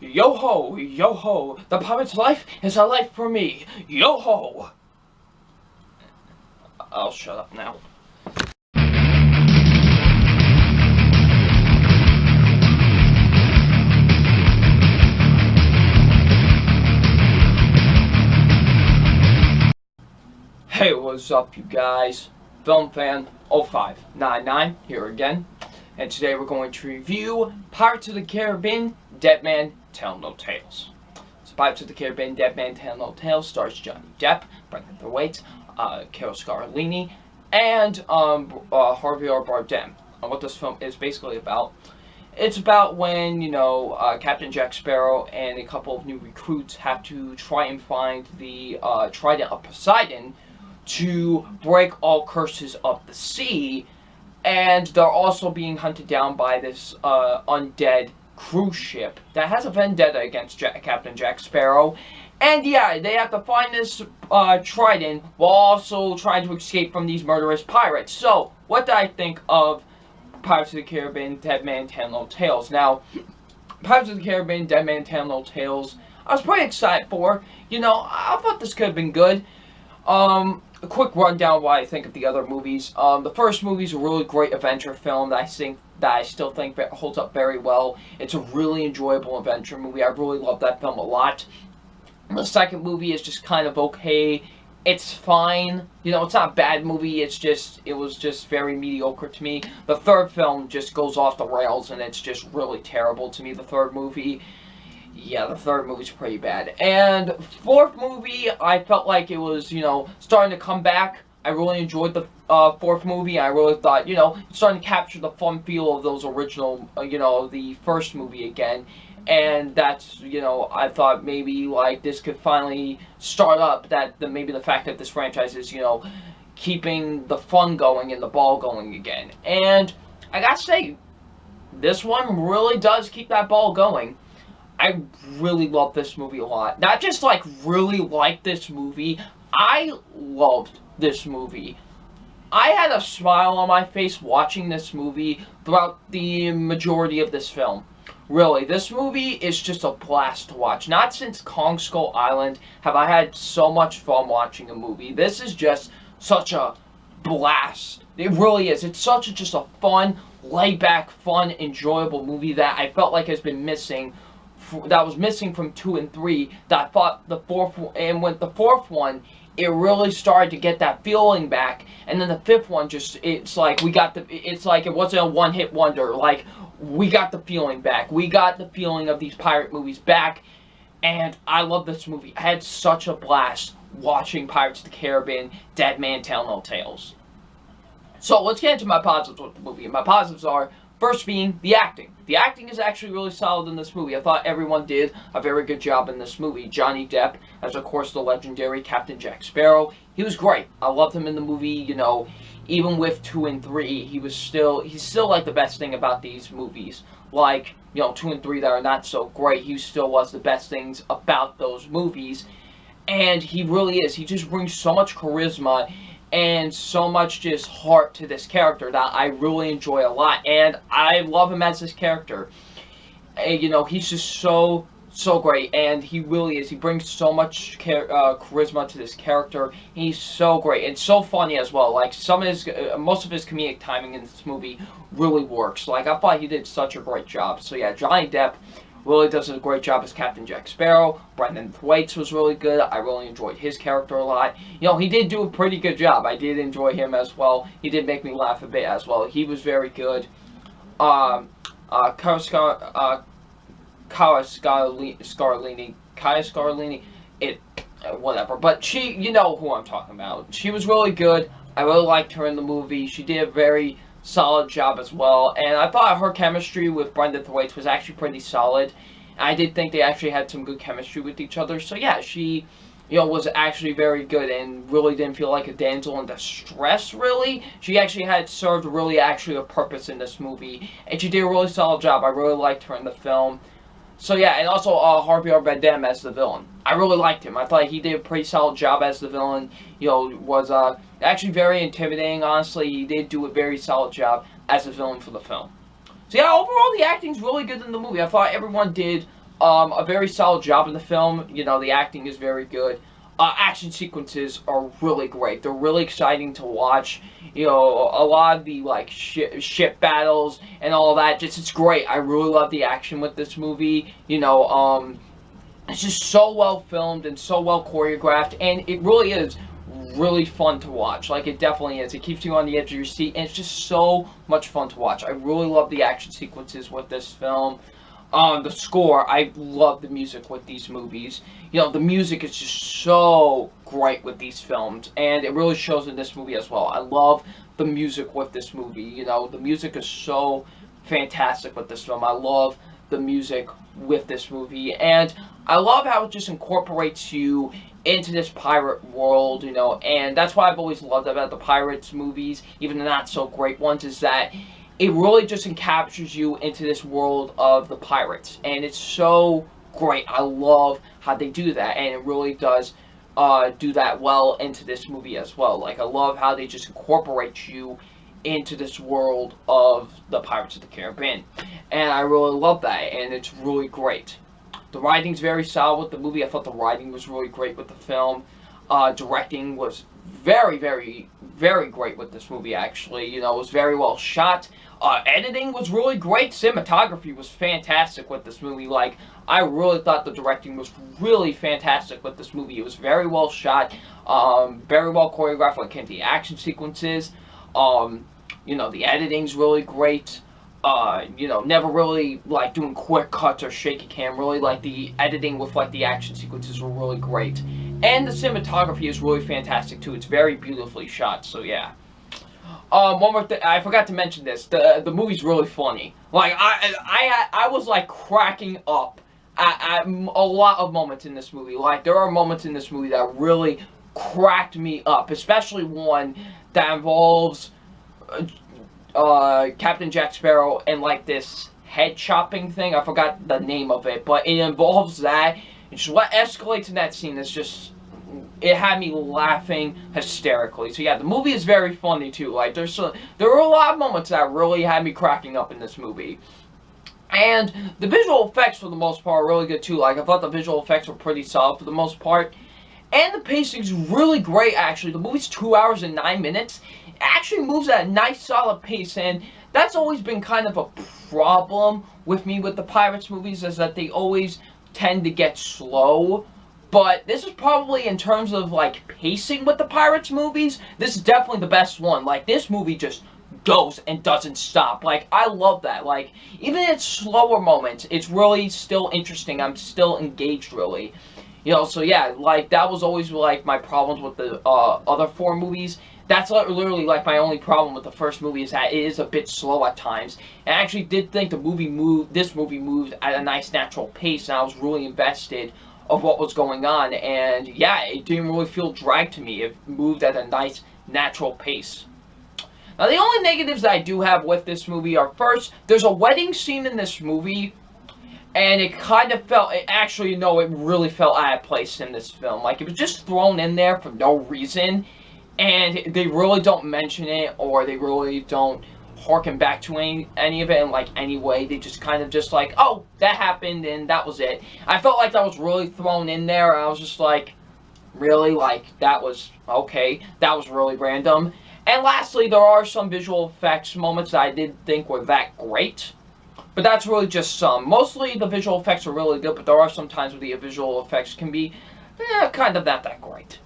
Yo ho, the pirate's life is a life for me. Yo ho! I'll shut up now. Hey, what's up, you guys? Film fan 0599 here again, and today we're going to review Pirates of the Caribbean: Dead Man Tell No Tales. So, Pirates of the Caribbean: Dead Man Tell No Tales stars Johnny Depp, Brendan Thwaites, Carol Scarlini, and Javier Bardem. And what this film is basically about, it's about when, Captain Jack Sparrow and a couple of new recruits have to try and find the Trident of Poseidon to break all curses of the sea, and they're also being hunted down by this undead cruise ship that has a vendetta against Captain Jack Sparrow. And yeah, they have to find this trident while also trying to escape from these murderous pirates. So, what did I think of Pirates of the Caribbean: Dead Man Tell No Tales? Now, Pirates of the Caribbean: Dead Man Tell No Tales, I was pretty excited for. I thought this could have been good. A quick rundown of what I think of the other movies. The first movie is a really great adventure film that I still think holds up very well. It's a really enjoyable adventure movie. I really love that film a lot. The second movie is just kind of okay. It's fine. It's not a bad movie. It was just very mediocre to me. The third film just goes off the rails, and it's just really terrible to me, the third movie. Yeah, the third movie's pretty bad. And fourth movie, I felt like it was, starting to come back. I really enjoyed the fourth movie. I really thought, it's starting to capture the fun feel of those original, the first movie again. And that's, I thought maybe, this could finally start up, maybe the fact that this franchise is, keeping the fun going and the ball going again. And I gotta say, this one really does keep that ball going. I really love this movie a lot. Not just, really like this movie. I loved this movie. I had a smile on my face watching this movie throughout the majority of this film. Really, this movie is just a blast to watch. Not since Kong Skull Island have I had so much fun watching a movie. This is just such a blast. It really is. It's just a fun, laid-back, fun, enjoyable movie that I felt like has been missing. That was missing from 2 and 3. That I thought the fourth, and with the fourth one, it really started to get that feeling back. And then the fifth one, it's like it wasn't a one-hit wonder. We got the feeling back. We got the feeling of these pirate movies back. And I love this movie. I had such a blast watching Pirates of the Caribbean: Dead Man Tell No Tales. So let's get into my positives with the movie. And my positives are, first being the acting. The acting is actually really solid in this movie. I thought everyone did a very good job in this movie. Johnny Depp, as of course the legendary Captain Jack Sparrow, he was great. I loved him in the movie, even with 2 and 3, he's still the best thing about these movies. 2 and 3 that are not so great, he still was the best things about those movies. And he really is. He just brings so much charisma and so much just heart to this character that I really enjoy a lot, and I love him as this character. And, he's just so great, and he really is. He brings so much charisma to this character. He's so great and so funny as well. Most of his comedic timing in this movie really works. I thought he did such a great job. So yeah, Johnny Depp really does a great job as Captain Jack Sparrow. Brendan Thwaites was really good. I really enjoyed his character a lot. He did do a pretty good job. I did enjoy him as well. He did make me laugh a bit as well. He was very good. Kaya Scarlini, whatever. But she, you know who I'm talking about. She was really good. I really liked her in the movie. She did a very solid job as well, and I thought her chemistry with Brendan Thwaites was actually pretty solid. I did think they actually had some good chemistry with each other. So yeah, she, was actually very good and really didn't feel like a damsel in distress, really. She actually had served a purpose in this movie, and she did a really solid job. I really liked her in the film. So yeah, and also Javier Bardem as the villain. I really liked him. I thought he did a pretty solid job as the villain. Was actually very intimidating, honestly. He did do a very solid job as a villain for the film. So yeah, overall the acting's really good in the movie. I thought everyone did a very solid job in the film. You know, the acting is very good. Action sequences are really great. They're really exciting to watch. You know, a lot of the like ship battles and all that. Just it's great. I really love the action with this movie. You know, it's just so well filmed and so well choreographed, and it really is really fun to watch. Like, it definitely is. It keeps you on the edge of your seat, and it's just so much fun to watch. I really love the action sequences with this film. The score, I love the music with these movies. You know, the music is just so great with these films, and it really shows in this movie as well. I love the music with this movie. You know, the music is so fantastic with this film. I love the music with this movie, and I love how it just incorporates you into this pirate world, you know, and that's what I've always loved about the Pirates movies, even the not so great ones, is that it really just encaptures you into this world of the pirates, and it's so great. I love how they do that, and it really does do that well into this movie as well. Like, I love how they just incorporate you into this world of the Pirates of the Caribbean, and I really love that, and it's really great. The writing's very solid with the movie. I thought the writing was really great with the film. Directing was very, very, very great with this movie, actually. You know, it was very well shot. Editing was really great. Cinematography was fantastic with this movie. Like, I really thought the directing was really fantastic with this movie. It was very well shot, very well choreographed when it came to the action sequences. You know, the editing's really great. You know, never really like doing quick cuts or shaky cam. Really, like, the editing with like the action sequences were really great. And the cinematography is really fantastic too. It's very beautifully shot, so yeah. One more thing, I forgot to mention this. The movie's really funny. Like, I was like cracking up at a lot of moments in this movie. Like, there are moments in this movie that really cracked me up, especially one that involves Captain Jack Sparrow and like this head chopping thing. I forgot the name of it, but it involves that. And just what escalates in that scene is just, it had me laughing hysterically. So yeah, the movie is very funny too. Like, there were a lot of moments that really had me cracking up in this movie. And the visual effects for the most part are really good too. Like, I thought the visual effects were pretty solid for the most part. And the pacing's really great, actually. The movie's 2 hours and 9 minutes. It actually moves at a nice, solid pace, and that's always been kind of a problem with me with the Pirates movies, is that they always tend to get slow. But this is probably, in terms of like pacing with the Pirates movies, this is definitely the best one. Like, this movie just goes and doesn't stop. Like, I love that. Like, even in its slower moments, it's really still interesting. I'm still engaged, really. You know, so yeah, like, that was always like my problems with the other four movies. That's literally like my only problem with the first movie, is that it is a bit slow at times. And I actually did think this movie moved at a nice natural pace, and I was really invested of what was going on. And yeah, it didn't really feel dragged to me. It moved at a nice natural pace. Now, the only negatives that I do have with this movie are, first, there's a wedding scene in this movie, and it kind of felt, actually, no, it really felt out of place in this film. Like, it was just thrown in there for no reason, and they really don't mention it, or they really don't harken back to any of it in, like, any way. They just kind of just like, oh, that happened, and that was it. I felt like that was really thrown in there, and I was just like, really? Like, that was, okay, that was really random. And lastly, there are some visual effects moments that I didn't think were that great. But that's really just some. Mostly the visual effects are really good, but there are some times where the visual effects can be kind of not that great.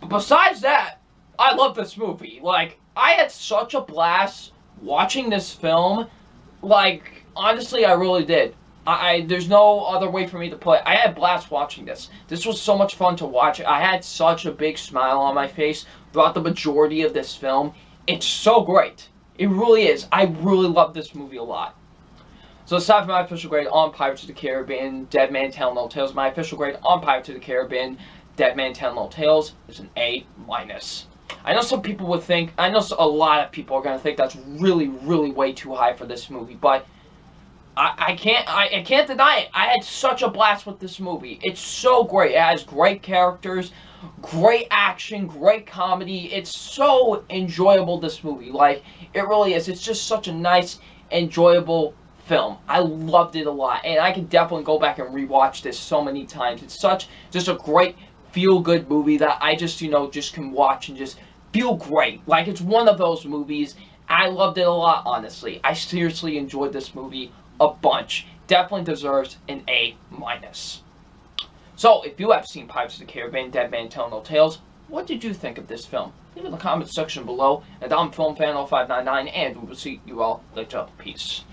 But besides that, I love this movie. Like, I had such a blast watching this film. Like, honestly, I really did. There's no other way for me to put it. I had a blast watching this. This was so much fun to watch. I had such a big smile on my face throughout the majority of this film. It's so great. It really is. I really love this movie a lot. So aside from my official grade on Pirates of the Caribbean, Dead Man Tell No Tales, my official grade on Pirates of the Caribbean, Dead Man Tell No Tales is an A-. I know some people would think, I know a lot of people are going to think that's really, really way too high for this movie, but I can't deny it. I had such a blast with this movie. It's so great. It has great characters, great action, great comedy. It's so enjoyable, this movie. Like, it really is. It's just such a nice, enjoyable film. I loved it a lot, and I can definitely go back and rewatch this so many times. It's just a great feel-good movie that I just, just can watch and just feel great. Like, it's one of those movies. I loved it a lot, honestly. I seriously enjoyed this movie a bunch. Definitely deserves an A-. So, if you have seen Pirates of the Caribbean, Dead Man Tell No Tales, what did you think of this film? Leave it in the comment section below. And I'm FilmFan0599, and we will see you all later. Peace.